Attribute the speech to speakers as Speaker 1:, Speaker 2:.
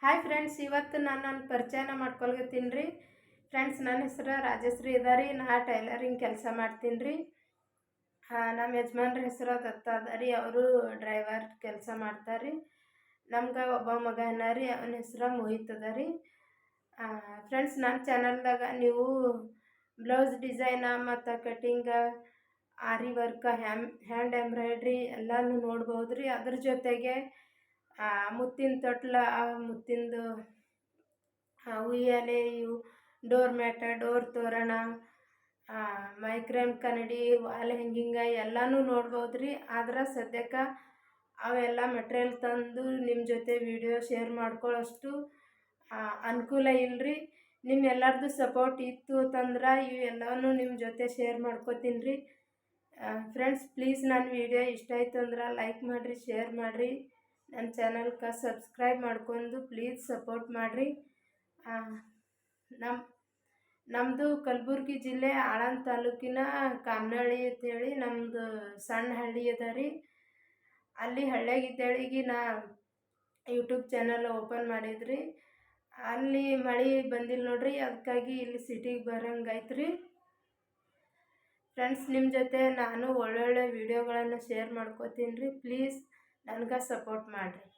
Speaker 1: Hi friends, ಇವತ್ತು ನಾನು ನನ್ನ ಪರಿಚಯನ ಮಾಡ್ಕೊಳ್ತೀನಿ ರೀ. ಫ್ರೆಂಡ್ಸ್, ನನ್ನ ಹೆಸರು ರಾಜಶ್ರೀ ಇದಾರಿ. ನಾ ಟೈಲರಿಂಗ್ ಕೆಲಸ ಮಾಡ್ತೀನಿ ರೀ. ನಮ್ಮ ಯಜಮಾನ್ರ ಹೆಸರು ದತ್ತ ಅದಾರಿ. ಅವರು ಡ್ರೈವರ್ ಕೆಲಸ ಮಾಡ್ತಾರೆ ರೀ. ನಮ್ಗೆ ಒಬ್ಬ ಮಗ ರೀ, ಅವನ ಹೆಸರು ಮೋಹಿತ್ ಅದ ರೀ. ಫ್ರೆಂಡ್ಸ್, ನನ್ನ ಚಾನಲ್ದಾಗ ನೀವು ಬ್ಲೌಸ್ ಡಿಸೈನ ಮತ್ತು ಕಟಿಂಗ, ಆರಿ ವರ್ಕ, ಹ್ಯಾಂಡ್ ಎಂಬ್ರಾಯ್ಡ್ರಿ ಎಲ್ಲನೂ ನೋಡ್ಬೋದು ರೀ. ಅದ್ರ ಜೊತೆಗೆ ಮುತ್ತಿನ ತೊಟ್ಲ, ಮುತ್ತಿಂದು ಉಯ್ಯಾಲೆ, ಇವು ಡೋರ್ ಮ್ಯಾಟ, ಡೋರ್ ತೋರಣ, ಮೈಕ್ರೇಮ್ ಕನ್ನಡಿ, ವಾಲ್ ಹ್ಯಾಂಗಿಂಗ ಎಲ್ಲನೂ ನೋಡ್ಬೋದು ರೀ. ಆದ್ರೆ ಸದ್ಯಕ್ಕೆ ಅವೆಲ್ಲ ಮೆಟ್ರಿಯಲ್ ತಂದು ನಿಮ್ಮ ಜೊತೆ ವಿಡಿಯೋ ಶೇರ್ ಮಾಡ್ಕೊಳ್ಳೋಷ್ಟು ಅನುಕೂಲ ಇಲ್ಲರಿ. ನಿಮ್ಮೆಲ್ಲರದು ಸಪೋರ್ಟ್ ಇತ್ತು ಅಂತಂದ್ರೆ ಇವೆಲ್ಲವೂ ನಿಮ್ಮ ಜೊತೆ ಶೇರ್ ಮಾಡ್ಕೋತೀನಿ ರೀ. ಫ್ರೆಂಡ್ಸ್, ಪ್ಲೀಸ್ ನನ್ನ ವಿಡಿಯೋ ಇಷ್ಟ ಆಯ್ತು ಅಂದ್ರೆ ಲೈಕ್ ಮಾಡಿರಿ, ಶೇರ್ ಮಾಡಿರಿ. ನನ್ನ ಚಾನಲ್ಗೆ ಸಬ್ಸ್ಕ್ರೈಬ್ ಮಾಡ್ಕೊಂಡು ಪ್ಲೀಸ್ ಸಪೋರ್ಟ್ ಮಾಡಿರಿ. ನಮ್ಮದು ಕಲಬುರ್ಗಿ ಜಿಲ್ಲೆ ಆಳಂದ ತಾಲೂಕಿನ ಕಾಮನಹಳ್ಳಿ ಅಂತೇಳಿ ನಮ್ಮದು ಸಣ್ಣ ಹಳ್ಳಿ ಅದ ರೀ. ಅಲ್ಲಿ ಹಳ್ಳಿಯಾಗಿದ್ದೇಳಿಗೆ ನಾ ಯೂಟ್ಯೂಬ್ ಚಾನಲ್ ಓಪನ್ ಮಾಡಿದ್ರಿ. ಅಲ್ಲಿ ಮಳೆ ಬಂದಿಲ್ಲ ನೋಡ್ರಿ, ಅದಕ್ಕಾಗಿ ಇಲ್ಲಿ ಸಿಟಿಗೆ ಬರೋಂಗಾಯ್ತು ರೀ. ಫ್ರೆಂಡ್ಸ್, ನಿಮ್ಮ ಜೊತೆ ನಾನು ಒಳ್ಳೊಳ್ಳೆ ವಿಡಿಯೋಗಳನ್ನು ಶೇರ್ ಮಾಡ್ಕೋತೀನಿ ರೀ. ಪ್ಲೀಸ್ ನನಗೆ ಸಪೋರ್ಟ್ ಮಾಡಿರಿ.